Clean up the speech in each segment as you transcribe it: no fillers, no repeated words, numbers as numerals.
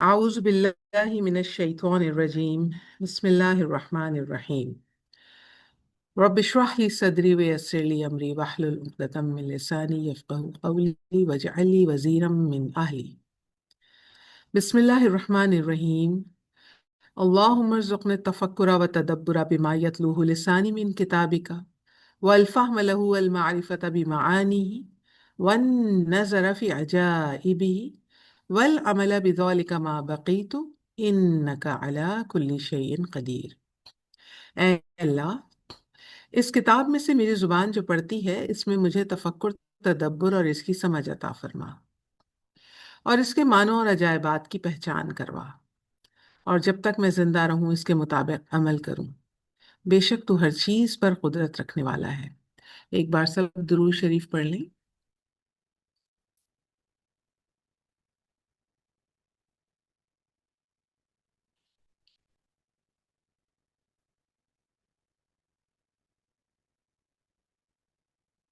أعوذ بالله من الشيطان الرجيم بسم الله الرحمن الرحيم رب اشرح لي صدري ويسر لي أمري واحلل عقدة من لساني يفقهوا قولي واجعل لي وزيرا من أهلي بسم الله الرحمن الرحيم اللهم ارزقني التفكر والتدبر بما يتلوه لساني من كتابك والفهم له والمعرفة بمعانيه والنظر في عجائبه والعمل بذلك ما بقيت إنك على كل شيء قدير۔ اے اللہ، اس کتاب میں سے میری زبان جو پڑھتی ہے اس میں مجھے تفکر، تدبر اور اس کی سمجھ عطا فرما، اور اس کے معنوں اور عجائبات کی پہچان کروا، اور جب تک میں زندہ رہوں اس کے مطابق عمل کروں۔ بے شک تو ہر چیز پر قدرت رکھنے والا ہے۔ ایک بار سب درود شریف پڑھ لیں۔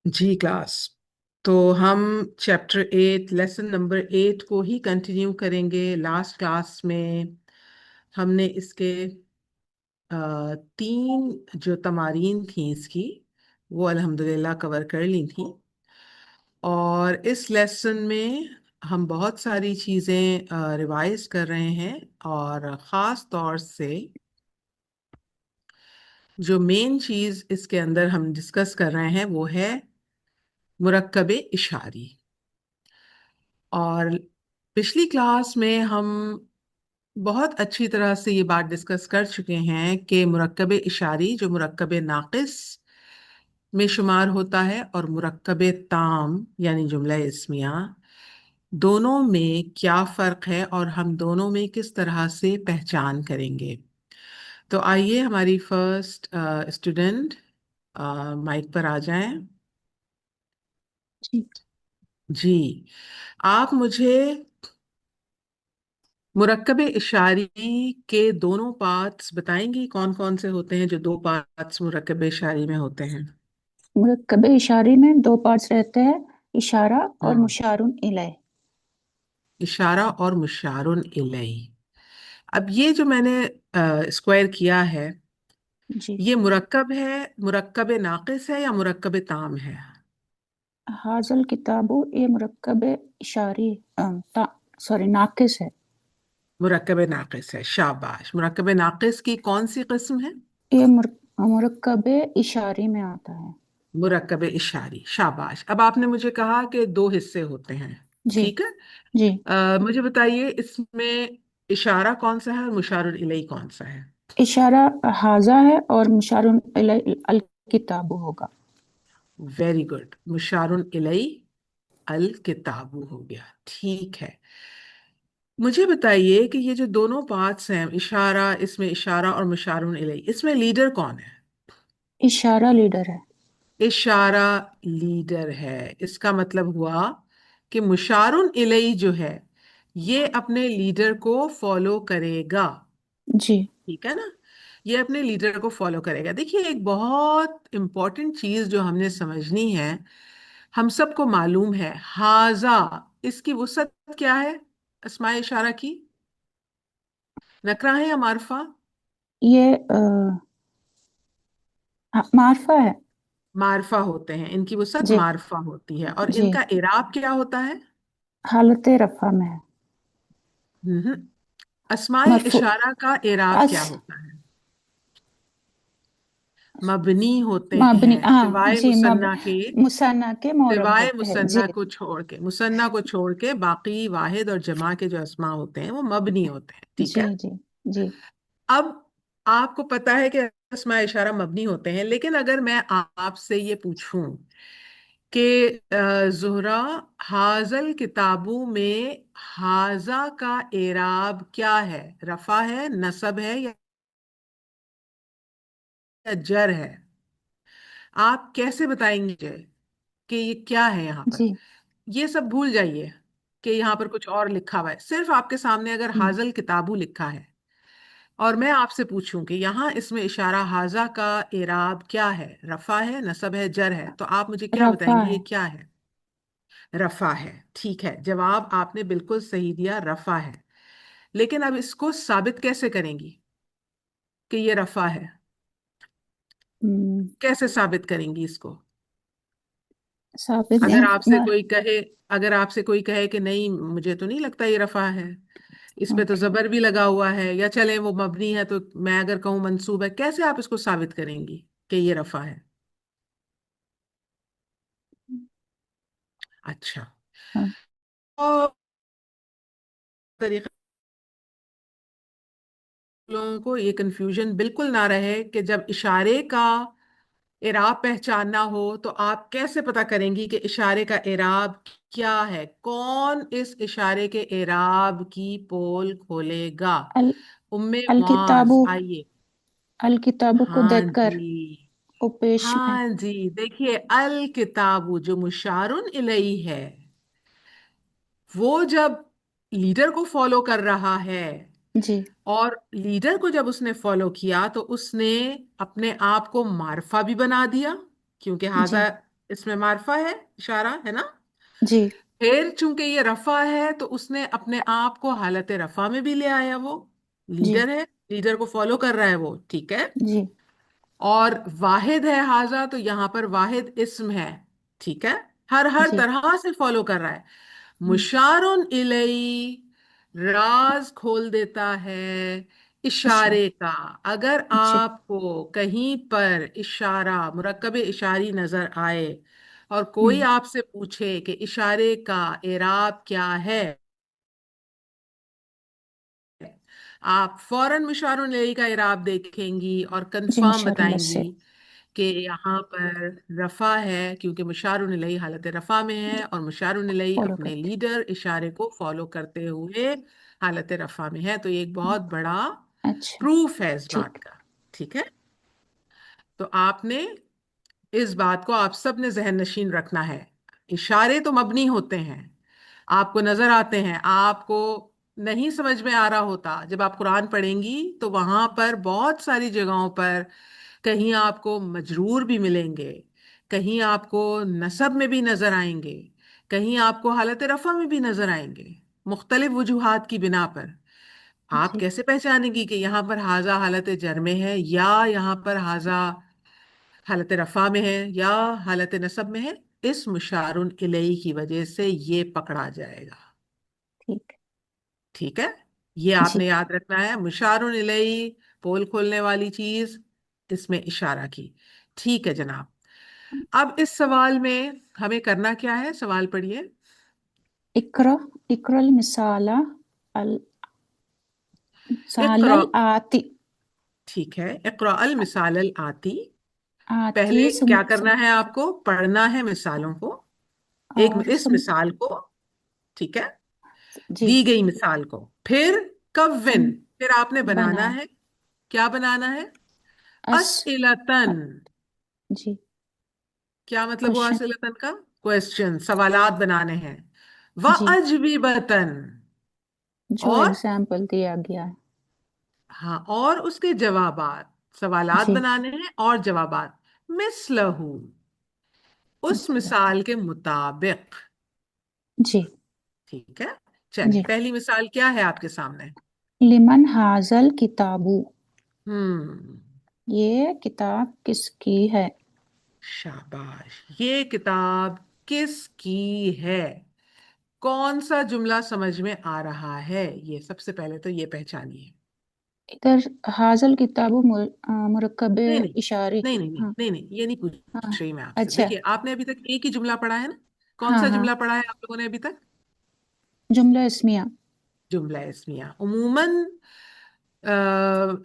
جی کلاس، تو ہم چیپٹر 8 لیسن نمبر 8 کو ہی کنٹینیو کریں گے۔ لاسٹ کلاس میں ہم نے اس کے 3 جو تمارین تھیں اس کی وہ الحمدللہ کور کر لی تھیں، اور اس لیسن میں ہم بہت ساری چیزیں ریوائز کر رہے ہیں، اور خاص طور سے جو مین چیز اس کے اندر ہم ڈسکس کر رہے ہیں وہ ہے مرکب اشاری۔ اور پچھلی کلاس میں ہم بہت اچھی طرح سے یہ بات ڈسکس کر چکے ہیں کہ مرکب اشاری جو مرکب ناقص میں شمار ہوتا ہے اور مرکب تام یعنی جملہ اسمیہ، دونوں میں کیا فرق ہے اور ہم دونوں میں کس طرح سے پہچان کریں گے۔ تو آئیے ہماری فرسٹ اسٹوڈنٹ مائک پر آ جائیں۔ جی جی، آپ مجھے مرکب اشاری کے دونوں پارٹس بتائیں گی، کون کون سے ہوتے ہیں جو 2 پارٹس مرکب اشاری میں ہوتے ہیں؟ مرکب اشاری میں 2 پارٹس رہتے ہیں، اشارہ اور ہاں، مشارن الیہ۔ اشارہ اور مشارن الیہ۔ اب یہ جو میں نے اسکوائر کیا ہے، جی، یہ مرکب ہے، مرکب ناقص ہے یا مرکب تام ہے؟ حاضل کتابو یہ مرکب اشاری ناقص ہے۔ مرکب ناقص ہے، شاباش۔ مرکب ناقص کی کون سی قسم ہے؟ یہ مرکب اشاری میں آتا ہے۔ مرکب اشاری، شاباش۔ اب آپ نے مجھے کہا کہ 2 حصے ہوتے ہیں، جی ٹھیک ہے؟ جی، مجھے بتائیے اس میں اشارہ کون سا ہے اور مشار الیہ کون سا ہے؟ اشارہ حاضہ ہے اور مشارن الیہ الکتابو ہوگا۔ ویری گڈ، مشار الیہ الکتاب ہو گیا، ٹھیک ہے۔ مجھے بتائیے کہ یہ جو دونوں پارٹس ہیں، اشارہ، اس میں اشارہ اور مشار الیہ، اس میں لیڈر کون ہے؟ اشارہ لیڈر ہے۔ اشارہ لیڈر ہے، اس کا مطلب ہوا کہ مشار الیہ جو ہے یہ اپنے لیڈر کو فالو کرے گا، جی ٹھیک ہے نا؟ یہ اپنے لیڈر کو فالو کرے گا۔ دیکھیے، ایک بہت امپورٹنٹ چیز جو ہم نے سمجھنی ہے، ہم سب کو معلوم ہے حاذا، اس کی وسعت کیا ہے اسماء اشارہ کی؟ نکرہ ہے یا معرفہ؟ یہ معرفہ ہے۔ معرفہ ہوتے ہیں، ان کی وسعت جی معرفہ ہوتی ہے، اور ان جی، کا اعراب کیا ہوتا ہے؟ حالت رفع میں ہے۔ ہم۔ اسماء مرفوع اشارہ کا اعراب اس کیا ہوتا ہے؟ مبنی ہوتے مبنی، ہیں، ہاں سوائے جی، مثنیٰ کے، مثنیٰ کے معرب سوائے ہوتے ہیں۔ جی مثنیٰ کو چھوڑ کے، مثنیٰ کو چھوڑ کے باقی واحد اور جمع کے جو اسماء ہوتے ہیں وہ مبنی ہوتے ہیں، ٹھیک جی ہے؟ جی جی اب آپ کو پتا ہے کہ اسماء اشارہ مبنی ہوتے ہیں، لیکن اگر میں آپ سے یہ پوچھوں کہ زہرا، حاضل کتابوں میں حاضہ کا اعراب کیا ہے؟ رفع ہے، نصب ہے، یا جر ہے؟ آپ کیسے بتائیں گے کہ یہ کیا ہے یہاں پر؟ جی، یہ سب بھول جائیے کہ یہاں پر کچھ اور لکھا ہوا ہے، صرف آپ کے سامنے اگر حاضل کتابو لکھا ہے اور میں آپ سے پوچھوں کہ یہاں اس میں اشارہ حاضہ کا اعراب کیا ہے؟ رفع ہے، نصب ہے، جر ہے؟ تو آپ مجھے کیا بتائیں رفع گے ہے۔ یہ کیا ہے؟ رفع ہے، ٹھیک ہے، جواب آپ نے بالکل صحیح دیا، رفع ہے۔ لیکن اب اس کو ثابت کیسے کریں گی کہ یہ رفع ہے؟ ہم، کیسے ثابت کریں گی اس کو؟ ثابت اگر یہاں آپ سے کوئی کہے اگر آپ سے کوئی کہے کہ نہیں مجھے تو نہیں لگتا یہ رفع ہے، اس پہ تو اوکے، زبر بھی لگا ہوا ہے، یا چلے وہ مبنی ہے تو میں اگر کہوں منصوب ہے، کیسے آپ اس کو ثابت کریں گی کہ یہ رفع ہے؟ اچھا، ہاں، اور طریقہ لوگوں کو یہ کنفیوژن بالکل نہ رہے کہ جب اشارے کا اعراب پہچاننا ہو تو آپ کیسے پتا کریں گی کہ اشارے کا اعراب کیا ہے؟ کون اس اشارے کے اعراب کی پول کھولے گا؟ ال ام الکتاب معاذ آئیے. الکتاب کو ہاں دیکھ کر جی، وہ پیش میں. ہاں جی، دیکھیے الکتاب جو مشارن الیہ ہے، وہ جب لیڈر کو فالو کر رہا ہے، جی اور لیڈر کو جب اس نے فالو کیا تو اس نے اپنے آپ کو معرفہ بھی بنا دیا، کیونکہ جی ہاذا اس میں معرفہ ہے، اشارہ ہے نا. جی پھر چونکہ یہ رفع ہے تو اس نے اپنے آپ کو حالت رفع میں بھی لے آیا. وہ جی لیڈر ہے، لیڈر کو فالو کر رہا ہے وہ، ٹھیک ہے. جی اور واحد ہے ہاذا، تو یہاں پر واحد اسم ہے، ٹھیک ہے. ہر جی طرح سے فالو کر رہا ہے. ہم، مشارن الی راز کھول دیتا ہے اشارہ. اشارے کا. اگر جی آپ کو کہیں پر اشارہ مرکب اشاری نظر آئے اور ہم، کوئی آپ سے پوچھے کہ اشارے کا اعراب کیا ہے، آپ فوراً مشار الیہ کا اعراب دیکھیں گی اور جی کنفرم مشاء اللہ بتائیں سے گی کہ یہاں پر رفع ہے، کیونکہ مشار الیہ حالت رفع میں ہے اور مشار الیہ فالو اپنے کرتے. لیڈر اشارے کو فالو کرتے ہوئے حالت رفع میں ہے. تو یہ ایک بہت بڑا اچھا، پروف ہے اس ٹھیک. بات کا، ٹھیک ہے. تو آپ نے اس بات کو آپ سب نے ذہن نشین رکھنا ہے. اشارے تو مبنی ہوتے ہیں، آپ کو نظر آتے ہیں، آپ کو نہیں سمجھ میں آ رہا ہوتا. جب آپ قرآن پڑھیں گی تو وہاں پر بہت ساری جگہوں پر کہیں آپ کو مجرور بھی ملیں گے، کہیں آپ کو نصب میں بھی نظر آئیں گے، کہیں آپ کو حالت رفع میں بھی نظر آئیں گے، مختلف وجوہات کی بنا پر. آپ جی کیسے پہچانیں گی کہ یہاں پر حاذا حالت جر میں ہے، یا یہاں پر حاذا حالت رفع میں ہے، یا حالت نصب میں ہے؟ اس مشارن الیہ کی وجہ سے یہ پکڑا جائے گا، ٹھیک. ٹھیک ہے. یہ آپ جی نے یاد رکھنا ہے، مشارن الیہ پول کھولنے والی چیز، اس میں اشارہ کی. ٹھیک ہے جناب. اب اس سوال میں ہمیں کرنا کیا ہے؟ سوال پڑھیے. اقرا اقرا المثال السال اقرا، الآتی. ٹھیک ہے، اقرا المثال الآتی. آتی پہلے کیا کرنا ہے؟ آپ کو پڑھنا ہے مثالوں کو، ایک اور اس مثال کو، ٹھیک ہے، جی دی گئی مثال کو. پھر کون، کم پھر آپ نے بنانا بنائے. ہے. کیا بنانا ہے؟ اس اسئلتن. جی کیا مطلب ہوا کوشچن. اسئلتن کا؟ کوشچن، سوالات بنانے ہیں. جی وَأَجْوِبَةً، جو اور ایگزامپل دیا گیا ہے. ہاں، اور اس کے جوابات. سوالات جی بنانے ہیں اور جوابات. مثلہ، اس مثلا. مثال کے مطابق. جی ٹھیک ہے. چلیں، جی پہلی مثال کیا ہے آپ کے سامنے؟ لمن حاضل کتابو. ہم یہ کتاب کس کی ہے؟ شاباش. یہ کتاب کس کی ہے؟ کون سا جملہ سمجھ میں آ رہا ہے؟ یہ سب سے پہلے تو یہ پہچانیے. ادھر حاضل کتابو مرکب نہیں نہیں اشاری. نہیں نہیں نہیں ہاں نہیں نہیں، یہ نہیں ہاں پوچھ رہی میں آپ سے. اچھا. دیکھیے، آپ نے ابھی تک ایک ہی جملہ پڑھا ہے نا. کون ہاں سا ہاں جملہ پڑھا ہے آپ لوگوں نے ابھی تک؟ جملہ اسمیہ. جملہ اسمیہ. عموماً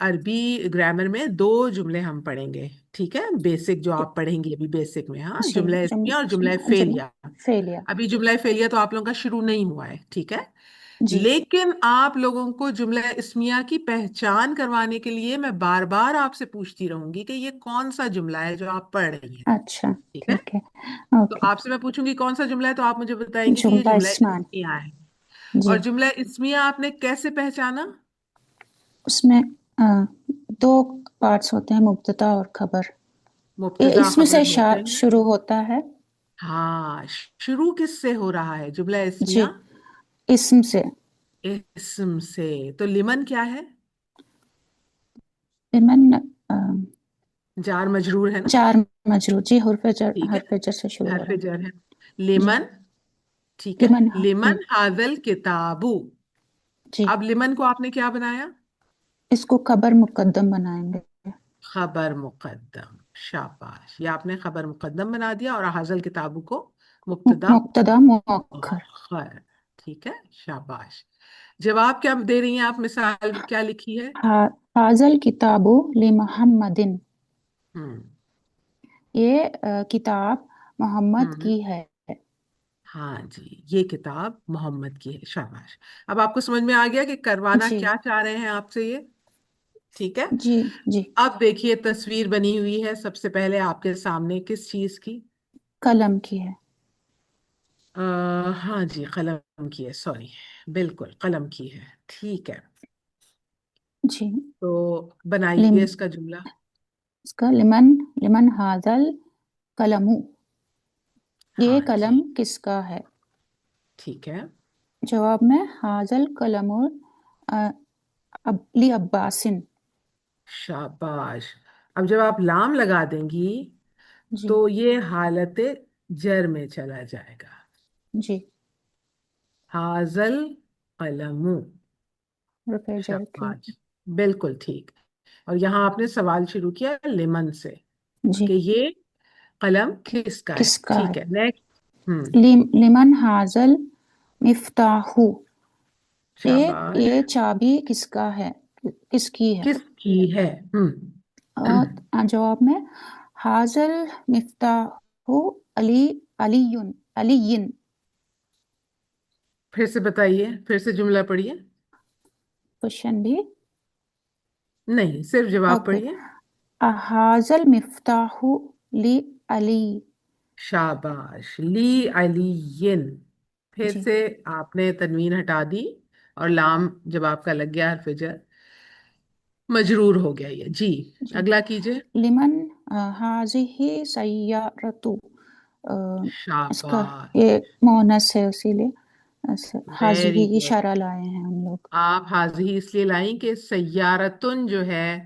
عربی گرامر میں دو جملے ہم پڑھیں گے، ٹھیک ہے، بیسک جو آپ پڑھیں گے ابھی بیسک میں. ہاں، جی جملہ اسمیہ اور جملہ جملہ فعلیہ. فعلیہ. ابھی جملہ فعلیہ تو آپ لوگوں کا شروع نہیں ہوا ہے، ٹھیک ہے. جی لیکن آپ لوگوں کو جملہ اسمیہ کی پہچان کروانے کے لیے میں بار بار آپ سے پوچھتی رہوں گی کہ یہ کون سا جملہ ہے جو آپ پڑھ رہی ہیں، اچھا ٹھیک ہے. ٹھیک ہے. تو اوکے. آپ سے میں پوچھوں گی کون سا جملہ ہے، تو آپ مجھے بتائیں گے کہ یہ جملہ جملہ اسمان. اسمیہ ہے. جی اور جملہ اسمیہ آپ نے کیسے پہچانا؟ اس میں دو پارٹس ہوتے ہیں، مبتدا اور خبر. مبتدا اس میں خبر سے ہوتے ہیں. شروع ہوتا ہے. ہاں، شروع کس سے ہو رہا ہے جملہ اسمیہ؟ جی اسم سے. اسم سے. تو لیمن کیا ہے؟ لمن جار مجرور ہے نا. جار مجرور، جی ٹھیک ہے، حرف جر سے شروع ہو حرف رہا جر ہے. ہے. جی لیمن. ٹھیک ہے. لمن، لیمن ہاذل کتابو. جی اب لیمن کو آپ نے کیا بنایا؟ اس کو خبر مقدم بنائیں گے. خبر مقدم. شاباش، یہ آپ نے خبر مقدم بنا دیا اور حاصل کتابوں کو مبتدا مبتدا مؤخر. مؤخر. ٹھیک ہے، شاباش. جواب کیا دے رہی ہیں آپ؟ مثال کیا لکھی ہے؟ حاضل کتابو لمحمدن، ہوں. یہ کتاب محمد ہوں. کی ہے. ہاں جی، یہ کتاب محمد کی ہے. شاباش. اب آپ کو سمجھ میں آ گیا کہ کروانا جی کیا چاہ رہے ہیں آپ سے یہ. ٹھیک ہے. جی جی. اب دیکھیے تصویر بنی ہوئی ہے سب سے پہلے آپ کے سامنے کس چیز کی؟ قلم کی ہے. ہاں جی، قلم کی ہے. سوری، بالکل قلم کی ہے. ٹھیک ہے. جی. تو لم بنائیے اس کا جملہ. اس کا لمن حاضل قلمو، یہ ہاں جی، قلم کس کا ہے؟ ٹھیک ہے. جواب میں حاضل قلم لی عباسن. شاباش. اب جب آپ لام لگا دیں گی جی تو یہ حالت جر میں چلا جائے گا. جی. حاضل قلمو. رفع جر کی. شاباش، بالکل ٹھیک. اور یہاں آپ نے سوال شروع کیا لیمن سے جی. کہ یہ قلم کس کا ہے. کس کا ہے؟ ٹھیک ہے، نیکسٹ. لمن حاضل مفتاحو، شاباش. یہ چابی کس کا ہے، کس کی ہے؟ کس کی ہے؟ اور جواب میں حاضل مفتاحو علی علیین. پھر سے بتائیے، پھر سے جملہ پڑھیے. کوشچن بھی. نہیں، صرف جواب اوکے. پڑھیے. حاضل مفتاحو لی علی. شاباش. لی علی. پھر جی سے آپ نے تنوین ہٹا دی اور لام جب آپ کا لگ گیا حرف جر مجرور ہو گیا یہ. جی، جی. اگلا کیجئے. لمن حاضی سیارتو، اس کا شاباش. یہ مونس ہے اسی لیے ویری حاضی گڈ. اشارہ لائے ہیں ہم لوگ. آپ حاضی اس لیے لائیں کہ سیارتن جو ہے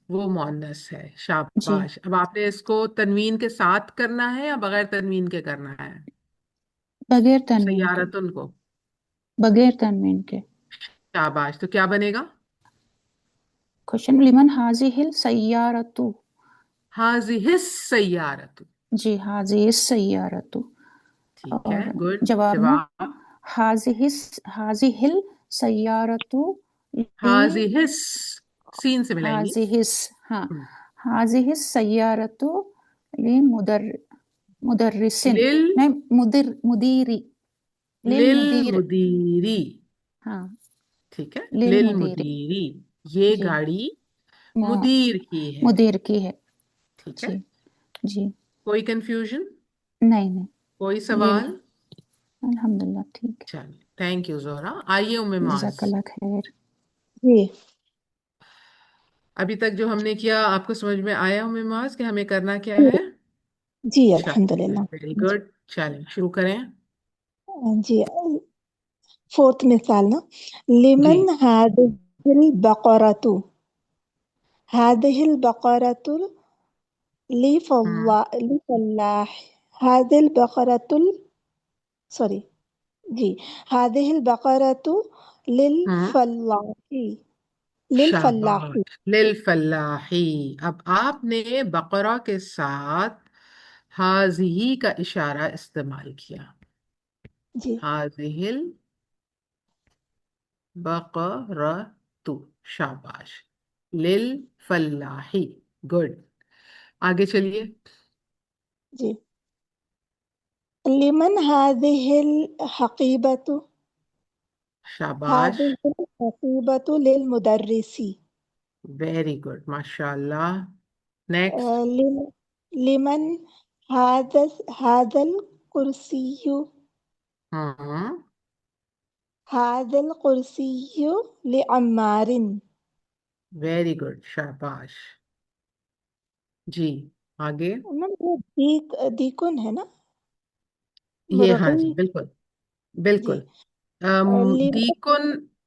وہ مؤنث ہے. جی شاباش. اب آپ نے اس کو تنوین کے ساتھ کرنا ہے یا بغیر تنوین کے کرنا ہے؟ بغیر تنوین کے. سیارتن کو. بغیر تنوین کے. شاباش. تو کیا بنے گا؟ کوشچن لمن حاضی سیارتو. حاضی السیارۃ. جی حاضی سیارتو. ٹھیک ہے، اور گڈ. جواب میں جواب حاضی سیارتو لی حاضی ہس، سین سے ملائیں گی. حاضی ہاں ہم، حاضی سیارتو لی مدرسن، لل نہیں مدیری، للمدیر. للمدیری. ہاں ٹھیک ہے، للمدیری. للمدیری. یہ جی گاڑی م- مدیر کی ہے. مدیر کی ہے. ٹھیک ہے. جی جی. کوئی کنفیوژن؟ نہیں نہیں. کوئی یہ سوال؟ الحمدللہ ٹھیک چلیے، تھینک یو زہرا. آئیے ام ہے. معاذ. جزاک اللہ خیر. جی ابھی تک جو ہم نے کیا آپ کو سمجھ میں آیا ام معاذ کہ ہمیں کرنا کیا جی ہے؟ جی چلیے، الحمدللہ. ویری جی گڈ. چلیں شروع کریں. جی فورتھ مثال نا. جی. لمن هذه البقرة، هذه البقرة ہوں. لفلاح، هذه البقرة سوري جی هذه البقرة ہوں. للفلاح، للفلاح. شاباش. للفلاحی. اب آپ نے بقرہ کے ساتھ حاضی کا اشارہ استعمال کیا. جی حاضی البقرۃ. شاباش. للفلاحی. گڈ. آگے چلیے. جی. لمن هذه الحقيبة، شاباش. هذه الحقيبة للمدرس. ویری گڈ، ماشاء اللہ. نیکسٹ. لمن هذا الكرسي، ہاں. هذا الكرسي لعمار. ویری گڈ، شاباش. جی، آگے. میم یہ دیکن ہے نا، یہ ہاں مرغی. جی، بالکل جی بالکل. لمن دیکن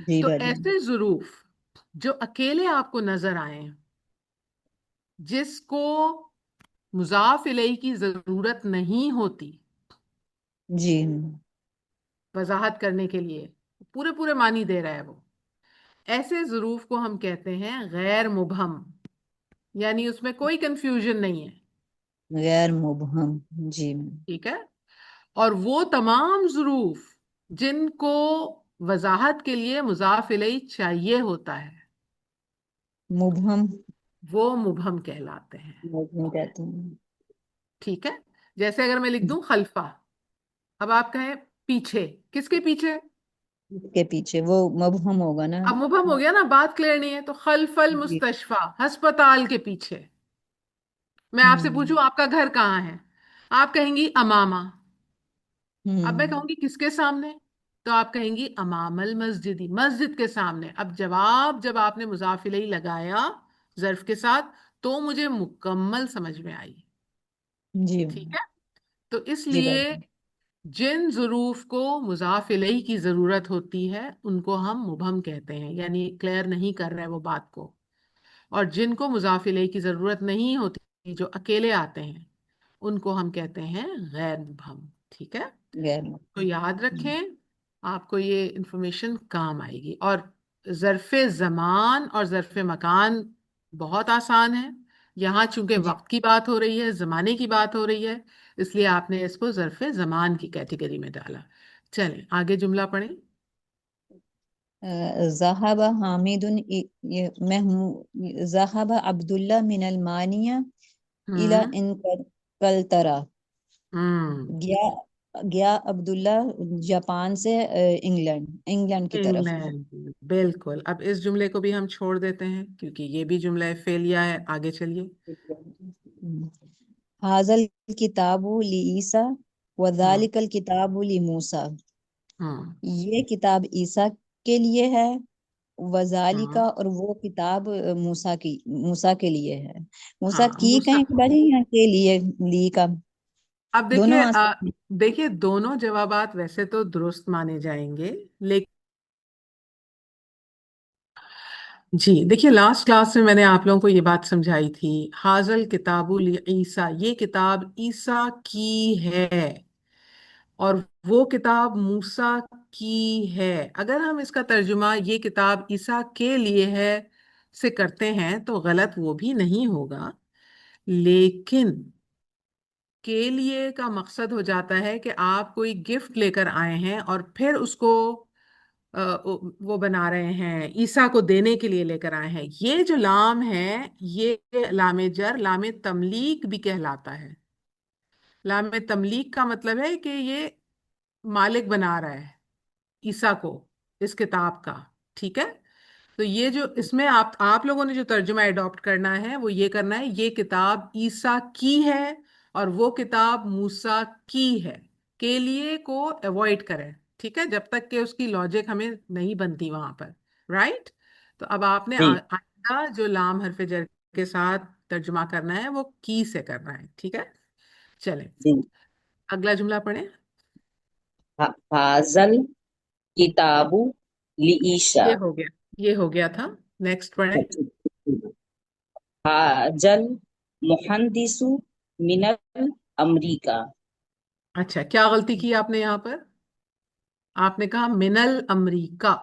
جی تو باجی. ایسے ظروف جو اکیلے آپ کو نظر آئیں، جس کو مضاف الیہ کی ضرورت نہیں ہوتی جی. وضاحت کرنے کے لیے، پورے پورے معنی دے رہا ہے وہ، ایسے ظروف کو ہم کہتے ہیں غیر مبہم، یعنی اس میں کوئی کنفیوژن نہیں ہے، غیر مبہم. جی. ٹھیک ہے؟ اور وہ تمام ظروف جن کو وضاحت کے لیے مضاف الیہ چاہیے ہوتا ہے مبہم. وہ مبہم کہلاتے ہیں، مبہم کہتے ہیں. ٹھیک ہے؟ جیسے اگر میں لکھ دوں خلفہ، اب آپ کہیں پیچھے، کس کے پیچھے؟ اس کے پیچھے وہ مبہم ہوگا نا. اب مبہم ہو گیا نا، بات کلیئر نہیں ہے، تو خلف جی. المستشفى، ہسپتال کے پیچھے۔ میں آپ سے پوچھوں آپ کا گھر کہاں ہے، آپ کہیں گی امامہ، اب میں کہوں گی کس کے سامنے، تو آپ کہیں گی امام المسجدی، مسجد کے سامنے۔ اب جواب جب آپ نے مضاف الیہ لگایا ظرف کے ساتھ تو مجھے مکمل سمجھ میں آئی، جی. ٹھیک ہے؟ تو اس جی لیے باجی. جن ظروف کو مضاف الیہ کی ضرورت ہوتی ہے ان کو ہم مبہم کہتے ہیں، یعنی کلیئر نہیں کر رہے وہ بات کو، اور جن کو مضاف الیہ کی ضرورت نہیں ہوتی، جو اکیلے آتے ہیں، ان کو ہم کہتے ہیں غیر مبہم، ٹھیک ہے؟ غیر تو یاد مبہم. رکھیں، آپ کو یہ انفارمیشن کام آئے گی۔ اور ظرف زمان اور ظرف مکان بہت آسان ہے، یہاں چونکہ جی. وقت کی بات ہو رہی ہے، زمانے کی بات ہو رہی ہے، اس لیے آپ نے اس کو ظرف زمان کی کیٹیگری میں ڈالا۔ چلیں آگے جملہ پڑھیں۔ ذهب حامد ذهب عبد الله من المانية إلى ہوں انکلترا. ہوں گیا گیا عبداللہ جاپان سے انگلینڈ کی طرف. انگلینڈ، بالکل۔ اب اس جملے کو بھی ہم چھوڑ دیتے ہیں کیونکہ یہ بھی جملہ فعلیہ ہے، آگے چلیے۔ حاضل کتاب لعیسیٰ ہوں وذالک الکتاب لموسیٰ. ہوں یہ کتاب عیسیٰ کے لیے ہے، وذالک ہوں اور وہ کتاب موسیٰ کے لیے ہے. موسیٰ ہاں کی کہیں بڑی یا کے لیے لی کا اب دیکھیے دونوں آ سکتے ہیں. دیکھیے دونوں جوابات ویسے تو درست مانے جائیں گے، لیکن جی دیکھیے لاسٹ کلاس میں نے آپ لوگوں کو یہ بات سمجھائی تھی، حاضل کتاب عیسیٰ، یہ کتاب عیسیٰ کی ہے اور وہ کتاب موسیٰ کی ہے۔ اگر ہم اس کا ترجمہ یہ کتاب عیسیٰ کے لیے ہے سے کرتے ہیں تو غلط وہ بھی نہیں ہوگا، لیکن کے لیے کا مقصد ہو جاتا ہے کہ آپ کوئی گفٹ لے کر آئے ہیں اور پھر اس کو وہ بنا رہے ہیں، عیسیٰ کو دینے کے لیے لے کر آئے ہیں۔ یہ جو لام ہے یہ لام جر، لام تملیک بھی کہلاتا ہے۔ لام تملیک کا مطلب ہے کہ یہ مالک بنا رہا ہے عیسیٰ کو اس کتاب کا، ٹھیک ہے؟ تو یہ جو اس میں آپ لوگوں نے جو ترجمہ اڈاپٹ کرنا ہے وہ یہ کرنا ہے، یہ کتاب عیسیٰ کی ہے اور وہ کتاب موسیٰ کی ہے۔ کے لیے کو ایوائڈ کریں، ٹھیک ہے، جب تک کہ اس کی لاجک ہمیں نہیں بنتی وہاں پر، رائٹ؟ تو اب آپ نے جی. آئندہ جو لام حرف جر کے ساتھ ترجمہ کرنا ہے وہ کی سے کرنا ہے، ٹھیک ہے؟ چلیں جی. اگلا جملہ پڑھیں۔ حاضل کتاب لعیسیٰ. یہ ہو گیا تھا، نیکسٹ پڑھیں۔ حاجل محندس من امریکہ. اچھا کیا غلطی کی آپ نے یہاں پر؟ آپ نے کہا من الامریکہ۔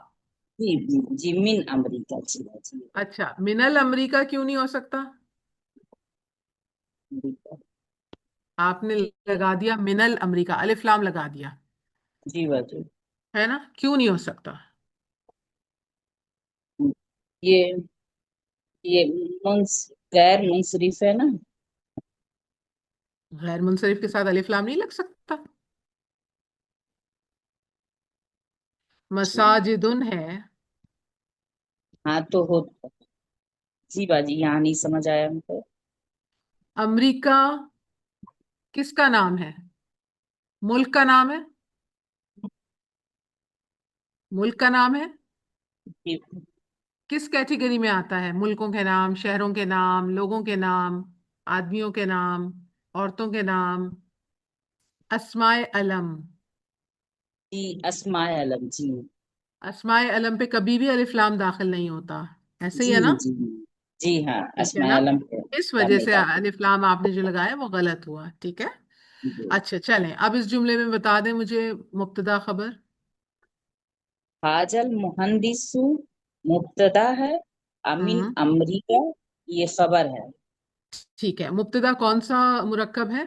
جی جی من امریکہ. جی جی. اچھا من الامریکہ کیوں نہیں ہو سکتا؟ آپ نے لگا دیا من الامریکہ، الف لام لگا دیا جی باجی. ہے نا، کیوں نہیں ہو سکتا؟ یہ یہ غیر منصرف ہے نا. غیر منصرف کے ساتھ الف لام نہیں لگ سکتا؟ مساجدن ہے، ہاں تو ہو. جی باجی یہاں نہیں سمجھ آیا ہم کو. امریکہ کس کا نام ہے؟ ملک کا نام ہے، ملک کا نام ہے، جی. کس کیٹیگری میں آتا ہے؟ ملکوں کے نام، شہروں کے نام، لوگوں کے نام، آدمیوں کے نام، عورتوں کے نام، اسماء علم، جی اسماء علم. جی اسماء علم پہ کبھی بھی الف لام داخل نہیں ہوتا، ایسے ہی جی ہے نا؟ جی جی ہاں، ٹھیک ہے اسماء نا؟ علم پہ اس لام وجہ نہیں سے داخل۔ الف لام آپ نے جو لگایا وہ غلط ہوا، ٹھیک ہے؟ جی۔ اچھا چلیں، اب اس جملے میں بتا دیں مجھے مبتدا خبر۔ حاجل مہندس مبتدا ہے، امین ہوں امریکہ یہ خبر ہے۔ ٹھیک ہے، مبتدا کون سا مرکب ہے؟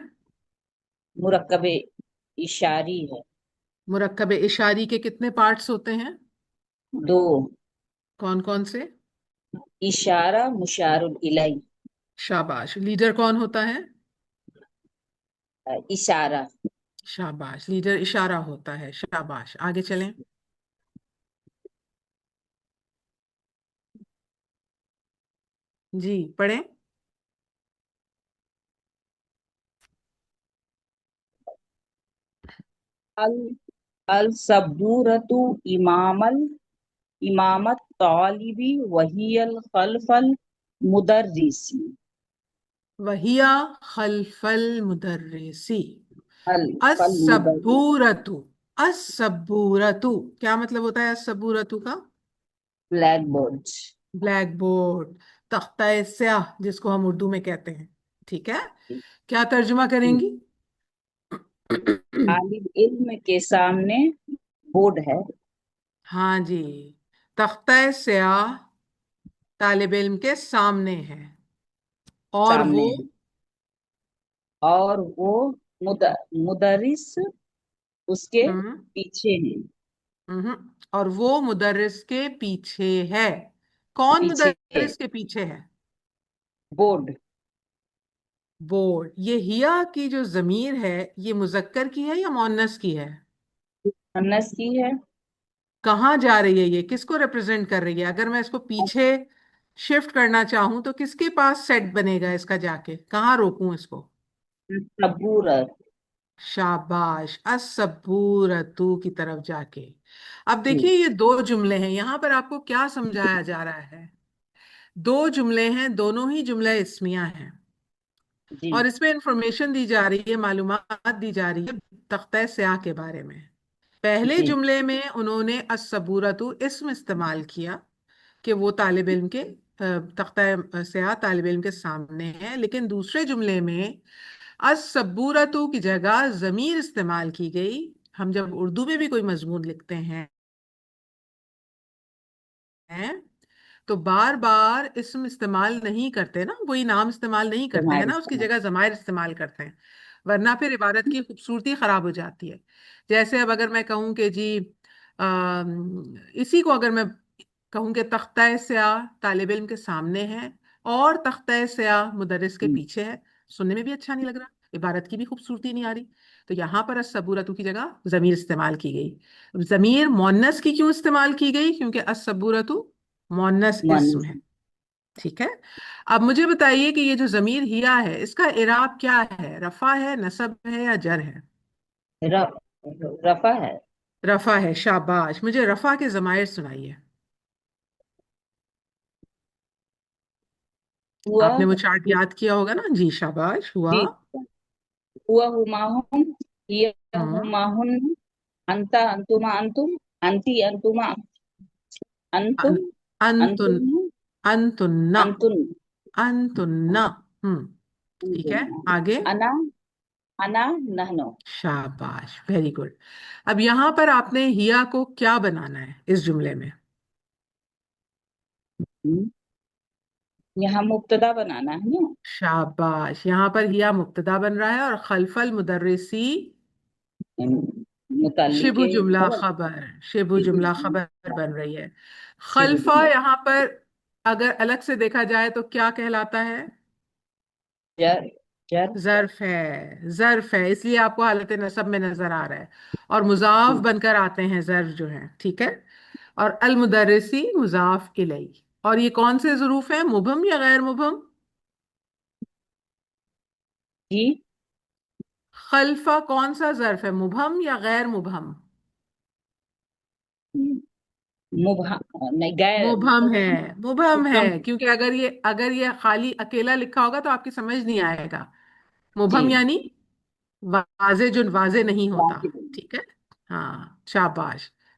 مرکب اشاری ہے، مرکب اشاری کے کتنے پارٹس ہوتے ہیں؟ دو، کون کون سے؟ اشارہ مشار الیہ، شاباش، لیڈر کون ہوتا ہے؟ اشارہ۔ شاباش، لیڈر اشارہ ہوتا ہے، شاباش، آگے چلیں۔ جی پڑھیں۔ الصبورۃ امامت طالبی وہی الخلف المدرسی، وہیا خلف المدرسی۔ خلف المدرس، السبورتو، السبورتو کیا مطلب ہوتا ہے السبورتو کا؟ Black board. بلیک بورڈ، تختہ سیاہ جس کو ہم اردو میں کہتے ہیں، ٹھیک ہے؟ کیا ترجمہ کریں گی؟ طالب علم کے سامنے بورڈ ہے، ہاں جی، تختہ سیاہ طالب علم کے سامنے ہے، اور سامنے وہ ہے، اور وہ مدرس اس کے ہم پیچھے ہیں، اور وہ مدرس کے پیچھے ہے۔ کون پیچھے ہے، مدرس کے پیچھے ہے؟ بورڈ۔ بورڈ۔ یہ ہیا کی جو ضمیر ہے یہ مذکر کی ہے یا مؤنث کی ہے؟ انس کی ہے، کہاں جا رہی ہے، یہ کس کو ریپرزینٹ کر رہی ہے؟ اگر میں اس کو پیچھے شفٹ کرنا چاہوں تو کس کے پاس سیٹ بنے گا اس کا، جا کے کہاں روکوں اس کو؟ صبورت۔ شاباش، السبورتو کی طرف جا کے۔ اب جی دیکھیے یہ دو جملے ہیں، یہاں پر آپ کو کیا سمجھایا جا رہا ہے؟ دو جملے ہیں، دونوں ہی جملہ اسمیہ ہیں، جی اور اس میں انفارمیشن دی جا رہی ہے، معلومات دی جا رہی ہے تختہ سیاہ کے بارے میں۔ پہلے جی جملے میں انہوں نے الصبورتو اسم استعمال کیا کہ وہ طالب علم کے تختہ سیاہ طالب علم کے سامنے ہے، لیکن دوسرے جملے میں الصبورتو کی جگہ ضمیر استعمال کی گئی۔ ہم جب اردو میں بھی کوئی مضمون لکھتے ہیں تو بار بار اسم استعمال نہیں کرتے نا، وہی نام استعمال نہیں کرتے ہیں تمہاری نا، اس کی طرح۔ جگہ ضمائر استعمال کرتے ہیں، ورنہ پھر عبارت کی خوبصورتی خراب ہو جاتی ہے۔ جیسے اب اگر میں کہوں کہ جی اسی کو اگر میں کہوں کہ تختہ سیاہ طالب علم کے سامنے ہے اور تختہ سیاہ مدرس کے پیچھے ہے، سننے میں بھی اچھا نہیں لگ رہا، عبارت کی بھی خوبصورتی نہیں آ رہی۔ تو یہاں پر الصبورتو کی جگہ ضمیر استعمال کی گئی۔ ضمیر مؤنث کی کیوں استعمال کی گئی؟ کیونکہ الصبورتو مؤنث اسم ہے، ٹھیک ہے؟ اب مجھے بتائیے کہ یہ جو ضمیر ہیا ہے اس کا اعراب کیا ہے؟ رفع ہے، نصب ہے، یا جر ہے؟ رفع ہے۔ رفع ہے، شاباش، مجھے رفع کے ضمائر سنائیے۔ ہوا، آپ نے وہ چارٹ یاد کیا ہوگا نا؟ جی شاباش، ہوا، جی، ہوا ہما ہم، ہی ہوں، ہما ہن، انتا انتما انتم، انتی انتما انتم، ان- انتن، انتم انتن، انتن، انتن، ٹھیک ہے، آگے؟ انا انا نحنو۔ شاباش، ویری گڈ۔ اب یہاں پر آپ نے ہیا کو کیا بنانا ہے اس جملے میں؟ یہاں مبتدا بنانا ہے نا، شاباش، یہاں پر ہیا مبتدا بن رہا ہے اور خلف المدرسی متعلق شبہ ہے جملہ خبر، خبر، شبہ جملہ خبر بن رہی ہے۔ شبہ خلفہ جملہ، یہاں پر اگر الگ سے دیکھا جائے تو کیا کہلاتا ہے؟ جر جر ظرف ہے، ظرف ہے، اس لیے آپ کو حالت نصب میں نظر آ رہا ہے، اور مضاف بن کر آتے ہیں ظرف جو ہیں، ٹھیک ہے؟ اور المدرسی مضاف الیہ۔ اور یہ کون سے ظروف ہیں، مبہم یا غیر مبہم؟ جی، خلفہ کون سا ظرف ہے، مبہم یا غیر مبہم؟ نہیں غیر مبہم ہے، مبہم ہے، مبہم، کیونکہ اگر یہ خالی اکیلا لکھا ہوگا تو آپ کی سمجھ نہیں آئے گا۔ جی، مبہم یعنی واضح، جو واضح نہیں ہوتا، واجب، ٹھیک ہے؟ ہاں، شاباش،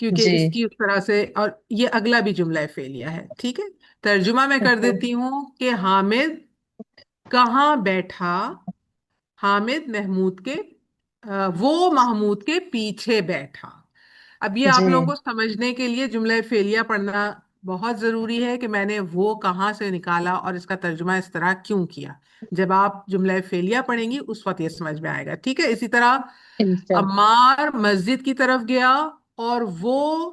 کیونکہ جی اس کی اس طرح سے، اور یہ اگلا بھی جملہ فعلیہ ہے، ٹھیک ہے۔ ترجمہ میں کر دیتی ہوں کہ حامد کہاں بیٹھا، حامد محمود کے وہ محمود کے پیچھے بیٹھا۔ اب یہ آپ جی لوگوں کو سمجھنے کے لیے جملہ فعلیہ پڑھنا بہت ضروری ہے کہ میں نے وہ کہاں سے نکالا اور اس کا ترجمہ اس طرح کیوں کیا۔ جب آپ جملہ فعلیہ پڑھیں گی اس وقت یہ سمجھ میں آئے گا، ٹھیک ہے۔ اسی طرح انشاءاللہ عمار مسجد کی طرف گیا اور وہ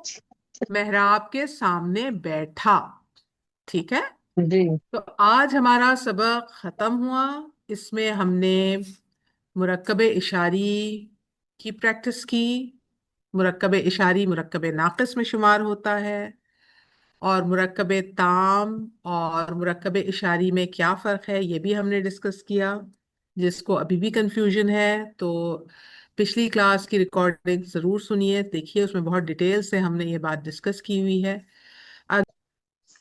محراب کے سامنے بیٹھا، ٹھیک ہے۔ جی تو آج ہمارا سبق ختم ہوا۔ اس میں ہم نے مرکب اشاری کی پریکٹس کی۔ مرکب اشاری مرکب ناقص میں شمار ہوتا ہے، اور مرکب تام اور مرکب اشاری میں کیا فرق ہے یہ بھی ہم نے ڈسکس کیا۔ جس کو ابھی بھی کنفیوژن ہے تو پچھلی کلاس کی ریکارڈنگ ضرور سنیے، دیکھیے، اس میں بہت ڈیٹیل سے ہم نے یہ بات ڈسکس کی ہوئی ہے۔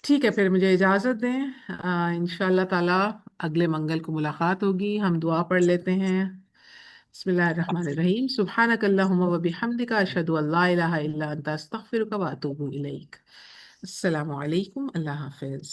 ٹھیک ہے، پھر مجھے اجازت دیں، انشاءاللہ تعالی اگلے منگل کو ملاقات ہوگی۔ ہم دعا پڑھ لیتے ہیں۔ بسم اللہ الرحمن الرحیم، سبحانک اللہم و بحمدک، اشہد ان لا الہ الا انت، استغفرک و اتوب الیک۔ السلام علیکم، اللہ حافظ۔